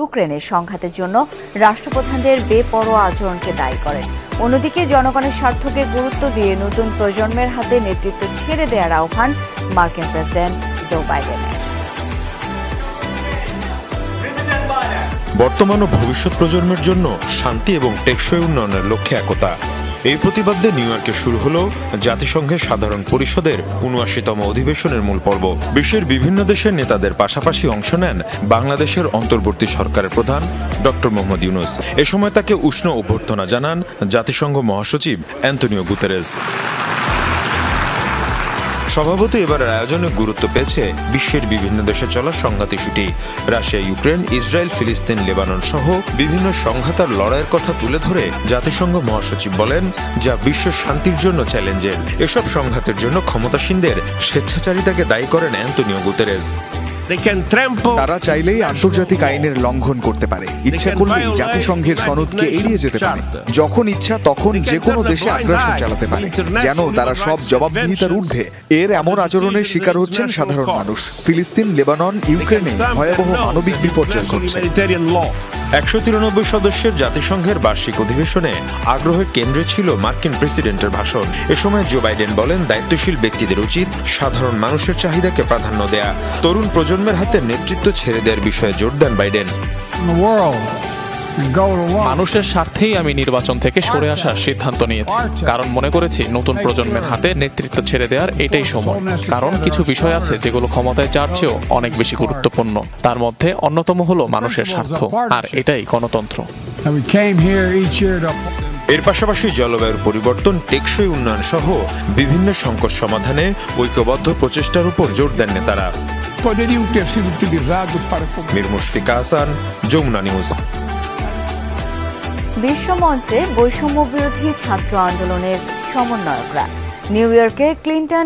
ইউক্রেনের সংঘাতের জন্য রাষ্ট্রপ্রধানদের বেপরোয়া আচরণকে দায়ী করেন। অন্যদিকে জনগণের স্বার্থকে গুরুত্ব দিয়ে নতুন প্রজন্মের হাতে নেতৃত্ব ছেড়ে দেওয়ার আহ্বান মার্কিন প্রেসিডেন্ট জো বাইডেনের। বর্তমান ও ভবিষ্যৎ প্রজন্মের জন্য শান্তি এবং টেকসই উন্নয়নের লক্ষ্যে একতা, এই প্রতিবাদে নিউ ইয়র্কে শুরু হলো জাতিসংঘের সাধারণ পরিষদের ৭৯তম অধিবেশনের মূল পর্ব। বিশ্বের বিভিন্ন দেশের নেতাদের পাশাপাশি অংশ নেন বাংলাদেশের অন্তর্বর্তী সরকারের প্রধান ডক্টর মোহাম্মদ ইউনূস। এ সময় তাকে উষ্ণ অভ্যর্থনা জানান জাতিসংঘ মহাসচিব অ্যান্তনিও গুতেরেস। স্বভাবতই এবারের আয়োজনে গুরুত্ব পেয়েছে বিশ্বের বিভিন্ন দেশে চলা সংঘাত ইস্যুটি। রাশিয়া, ইউক্রেন, ইসরায়েল, ফিলিস্তিন, লেবানন সহ বিভিন্ন সংঘাতার লড়াইয়ের কথা তুলে ধরে জাতিসংঘ মহাসচিব বলেন, যা বিশ্ব শান্তির জন্য চ্যালেঞ্জের। এসব সংঘাতের জন্য ক্ষমতাসীনদের স্বেচ্ছাচারিতাকে দায়ী করেন অ্যান্তনিও গুতেরেস। তারা চাইলেই আন্তর্জাতিক আইনের লঙ্ঘন করতে পারে, ইচ্ছা করলেই জাতিসংঘের সনদকে এড়িয়ে যেতে পারে, যখন ইচ্ছা তখন যে কোনো দেশে আগ্রাসন চালাতে পারে, যেন তারা সব জবাবদিহিতার ঊর্ধ্বে। এর এমন আচরণের শিকার হচ্ছেন সাধারণ মানুষ। ফিলিস্তিন, লেবানন, ইউক্রেনে ভয়াবহ মানবিক বিপর্যয় ঘটছে। ১৯৩ সদস্যের জাতিসংঘের বার্ষিক অধিবেশনে আগ্রহের কেন্দ্রে ছিল মার্কিন প্রেসিডেন্টের ভাষণ। এ সময় জো বাইডেন বলেন, দায়িত্বশীল ব্যক্তিদের উচিত সাধারণ মানুষের চাহিদাকে প্রাধান্য দেয়া, তরুণ প্রজন্মের হাতে নেতৃত্ব ছেড়ে দেওয়ার বিষয়ে জোর দেন বাইডেন। মানুষের স্বার্থেই আমি নির্বাচন থেকে সরে আসার সিদ্ধান্ত নিয়েছি, কারণ মনে করেছি নতুন প্রজন্মের হাতে নেতৃত্ব ছেড়ে দেওয়ার এটাই সময়। কারণ কিছু বিষয় আছে যেগুলো ক্ষমতায় যাওয়ার চেয়েও অনেক বেশি গুরুত্বপূর্ণ। তার মধ্যে অন্যতম হলো মানুষের স্বার্থ, আর এটাই গণতন্ত্র। এর পাশাপাশি জলবায়ুর পরিবর্তন, টেকসই উন্নয়ন সহ বিভিন্ন সংকট সমাধানে ঐক্যবদ্ধ প্রচেষ্টার উপর জোর দেন নেতারা। মীর মুশফিকা হাসান, যমুনা নিউজ। বিশ্বমঞ্চে বৈষম্য বিরোধী ছাত্র আন্দোলনের সমন্বয়করা নিউ ইয়র্কে ক্লিন্টন